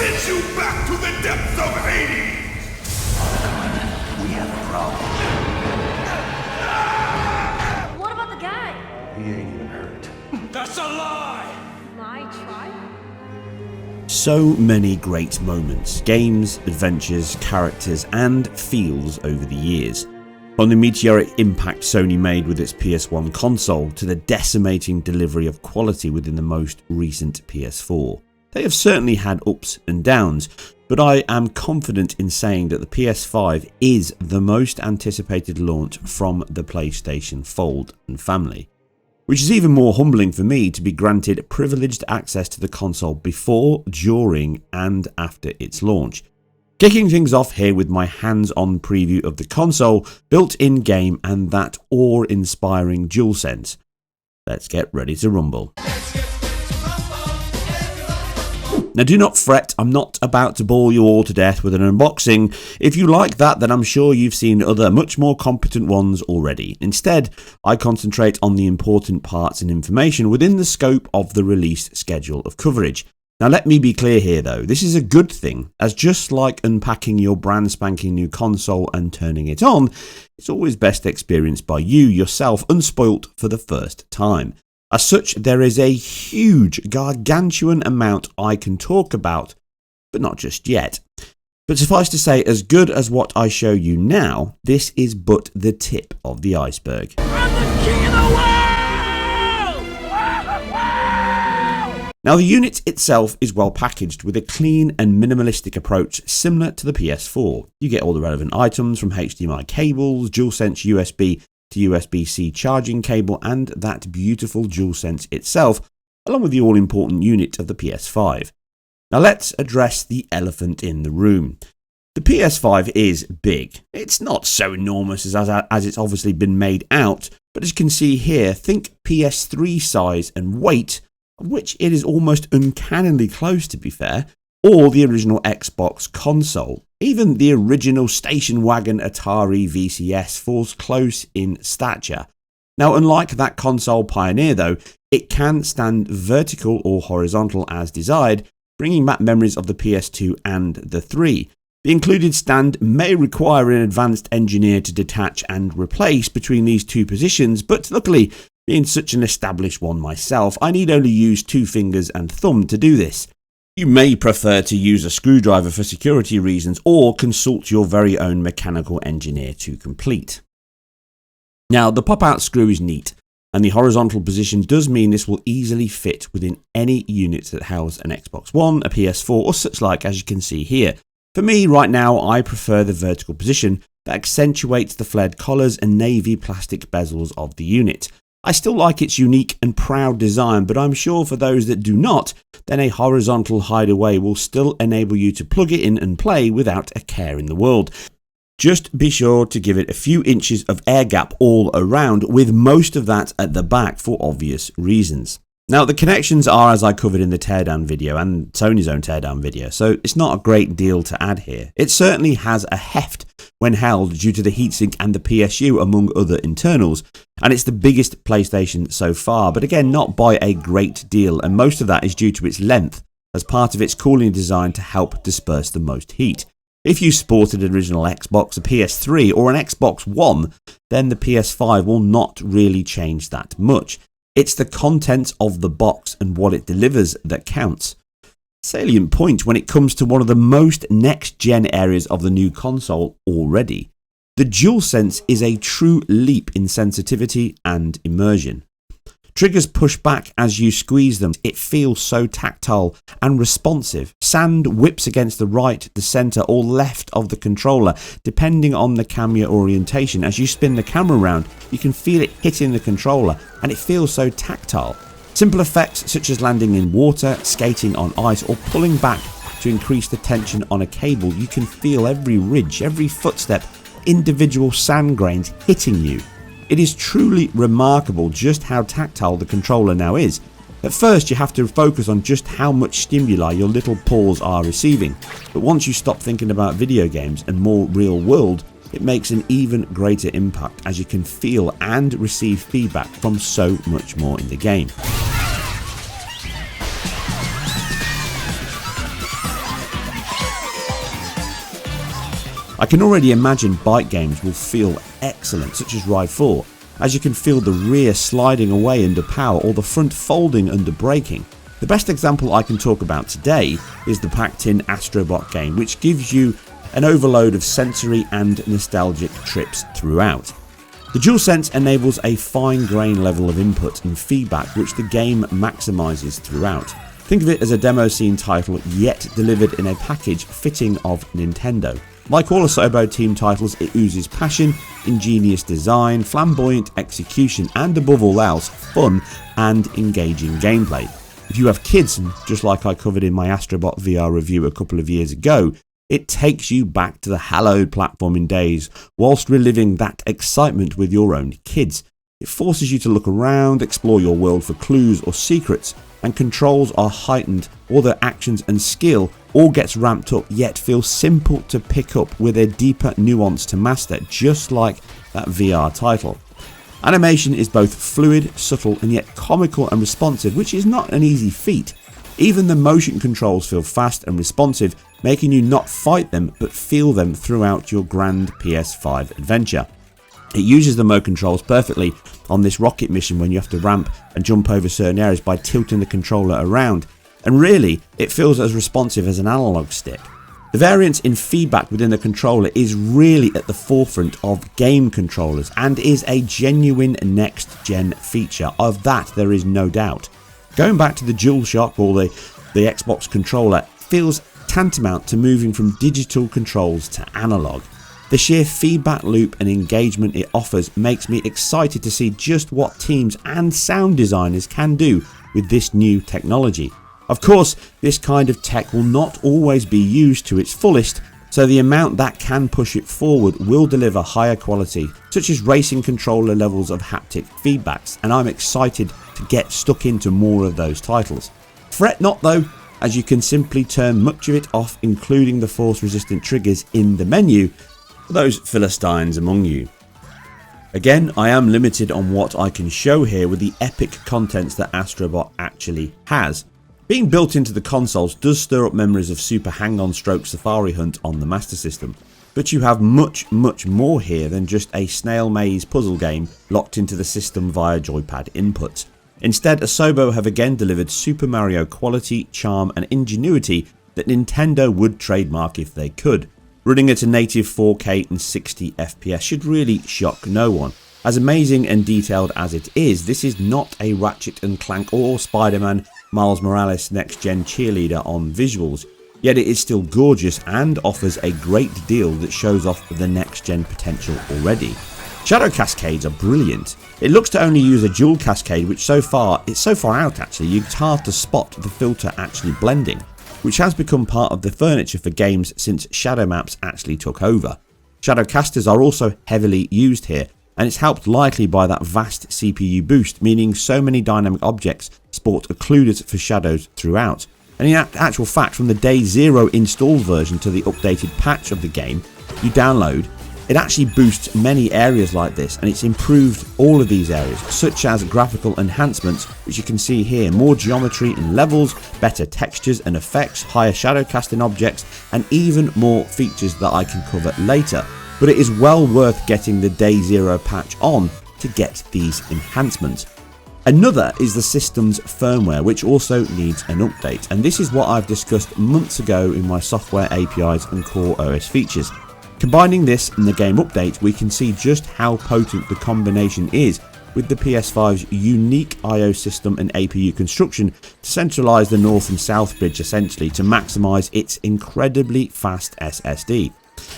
sends you back to the depths of Hades! We have a problem. What about the guy? He ain't even hurt. That's a lie! My trial? So many great moments, games, adventures, characters and feels over the years. From the meteoric impact Sony made with its PS1 console to the decimating delivery of quality within the most recent PS4. They have certainly had ups and downs, but I am confident in saying that the PS5 is the most anticipated launch from the PlayStation Fold and family. Which is even more humbling for me to be granted privileged access to the console before, during and after its launch. Kicking things off here with my hands-on preview of the console, built in game and that awe-inspiring DualSense. Let's get ready to rumble. Now do not fret, I'm not about to bore you all to death with an unboxing. If you like that, then I'm sure you've seen other much more competent ones already. Instead, I concentrate on the important parts and information within the scope of the release schedule of coverage. Now let me be clear here though, this is a good thing, as just like unpacking your brand spanking new console and turning it on, it's always best experienced by you yourself unspoilt for the first time. As such, there is a huge, gargantuan amount I can talk about, but not just yet. But suffice to say, as good as what I show you now, this is but the tip of the iceberg. I'm the king of the world! Now the unit itself is well packaged with a clean and minimalistic approach similar to the PS4. You get all the relevant items from HDMI cables, DualSense USB to USB-C charging cable and that beautiful DualSense itself, along with the all-important unit of the PS5. Now let's address the elephant in the room. The PS5 is big. It's not so enormous as it's obviously been made out, but as you can see here, think PS3 size and weight, of which it is almost uncannily close to be fair, or the original Xbox console. Even the original station wagon Atari VCS falls close in stature. Now, unlike that console pioneer though, it can stand vertical or horizontal as desired, bringing back memories of the PS2 and the 3. The included stand may require an advanced engineer to detach and replace between these two positions, but luckily, being such an established one myself, I need only use 2 fingers and thumb to do this. You may prefer to use a screwdriver for security reasons or consult your very own mechanical engineer to complete. Now the pop-out screw is neat and the horizontal position does mean this will easily fit within any unit that house an Xbox One, a PS4 or such like, as you can see here. For me right now I prefer the vertical position that accentuates the flared collars and navy plastic bezels of the unit. I still like its unique and proud design, but I'm sure for those that do not, then a horizontal hideaway will still enable you to plug it in and play without a care in the world. Just be sure to give it a few inches of air gap all around, with most of that at the back for obvious reasons. Now the connections are as I covered in the teardown video and Sony's own teardown video, so it's not a great deal to add here. It certainly has a heft when held due to the heatsink and the PSU among other internals, and it's the biggest PlayStation so far, but again not by a great deal, and most of that is due to its length as part of its cooling design to help disperse the most heat. If you sported an original Xbox, a PS3 or an Xbox One, then the PS5 will not really change that much. It's the contents of the box and what it delivers that counts. Salient point when it comes to one of the most next-gen areas of the new console already. The DualSense is a true leap in sensitivity and immersion. Triggers push back as you squeeze them. It feels so tactile and responsive. Sand whips against the right, the center or left of the controller depending on the camera orientation. As you spin the camera around, you can feel it hitting the controller and it feels so tactile. Simple effects such as landing in water, skating on ice or pulling back to increase the tension on a cable. You can feel every ridge, every footstep, individual sand grains hitting you. It is truly remarkable just how tactile the controller now is. At first you have to focus on just how much stimuli your little paws are receiving, but once you stop thinking about video games and more real world, it makes an even greater impact as you can feel and receive feedback from so much more in the game. I can already imagine bike games will feel excellent, such as Ride 4, as you can feel the rear sliding away under power or the front folding under braking. The best example I can talk about today is the packed-in Astrobot game, which gives you an overload of sensory and nostalgic trips throughout. The DualSense enables a fine-grained level of input and feedback which the game maximises throughout. Think of it as a demo scene title yet delivered in a package fitting of Nintendo. Like all Asobo team titles, it oozes passion, ingenious design, flamboyant execution and above all else, fun and engaging gameplay. If you have kids, and just like I covered in my Astrobot VR review a couple of years ago, it takes you back to the hallowed platforming days whilst reliving that excitement with your own kids. It forces you to look around, explore your world for clues or secrets, and controls are heightened, all the actions and skill all gets ramped up yet feels simple to pick up with a deeper nuance to master, just like that VR title. Animation is both fluid, subtle and yet comical and responsive, which is not an easy feat. Even the motion controls feel fast and responsive, making you not fight them but feel them throughout your grand PS5 adventure. It uses the mode controls perfectly on this rocket mission when you have to ramp and jump over certain areas by tilting the controller around, and really it feels as responsive as an analog stick. The variance in feedback within the controller is really at the forefront of game controllers and is a genuine next gen feature, of that there is no doubt. Going back to the DualShock or the Xbox controller feels tantamount to moving from digital controls to analog. The sheer feedback loop and engagement it offers makes me excited to see just what teams and sound designers can do with this new technology. Of course, this kind of tech will not always be used to its fullest, so the amount that can push it forward will deliver higher quality, such as racing controller levels of haptic feedbacks, and I'm excited to get stuck into more of those titles. Fret not though, as you can simply turn much of it off, including the force resistant triggers in the menu, for those Philistines among you. Again, I am limited on what I can show here with the epic contents that Astrobot actually has. Being built into the consoles does stir up memories of Super Hang-On stroke Safari Hunt on the Master System, but you have much more here than just a snail maze puzzle game locked into the system via joypad inputs. Instead, Asobo have again delivered Super Mario quality, charm and ingenuity that Nintendo would trademark if they could. Running at a native 4K and 60 FPS should really shock no one. As amazing and detailed as it is, this is not a Ratchet and Clank or Spider-Man Miles Morales next gen cheerleader on visuals, yet it is still gorgeous and offers a great deal that shows off the next gen potential already. Shadow cascades are brilliant. It looks to only use a dual cascade, which it's so far out actually it's hard to spot the filter actually blending, which has become part of the furniture for games since shadow maps actually took over. Shadow casters are also heavily used here, and it's helped likely by that vast CPU boost, meaning so many dynamic objects sport occluders for shadows throughout. And in actual fact, from the day zero installed version to the updated patch of the game you download, it actually boosts many areas like this, and it's improved all of these areas, such as graphical enhancements, which you can see here, more geometry and levels, better textures and effects, higher shadow casting objects, and even more features that I can cover later. But it is well worth getting the day zero patch on to get these enhancements. Another is the system's firmware, which also needs an update, and this is what I've discussed months ago in my software APIs and core OS features. Combining this and the game update, we can see just how potent the combination is with the PS5's unique I/O system and APU construction to centralise the north and south bridge essentially to maximise its incredibly fast SSD.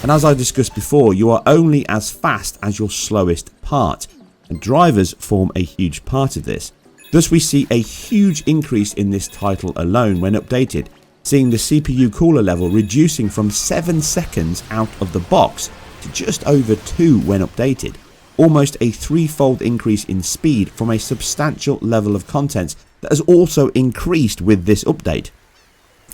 And as I discussed before, you are only as fast as your slowest part, and drivers form a huge part of this. Thus we see a huge increase in this title alone when updated, seeing the CPU cooler level reducing from 7 seconds out of the box to just over 2 when updated. Almost a 3-fold increase in speed from a substantial level of content that has also increased with this update.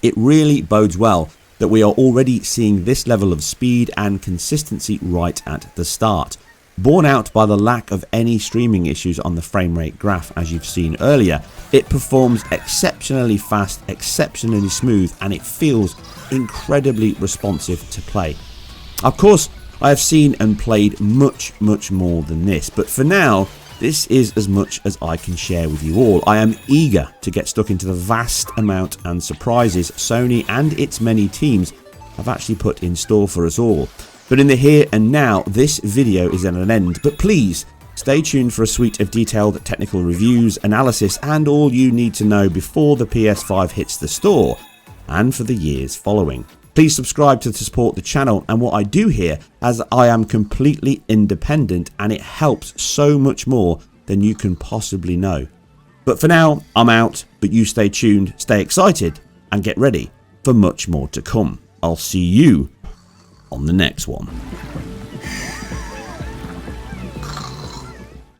It really bodes well that we are already seeing this level of speed and consistency right at the start. Borne out by the lack of any streaming issues on the frame rate graph as you've seen earlier, it performs exceptionally fast, exceptionally smooth, and it feels incredibly responsive to play. Of course, I have seen and played much more than this, but for now, this is as much as I can share with you all. I am eager to get stuck into the vast amount and surprises Sony and its many teams have actually put in store for us all. But in the here and now, this video is at an end, but please stay tuned for a suite of detailed technical reviews, analysis, and all you need to know before the PS5 hits the store and for the years following. Please subscribe to support the channel and what I do here, as I am completely independent and it helps so much more than you can possibly know. But for now, I'm out, but you stay tuned, stay excited, and get ready for much more to come. I'll see you on the next one.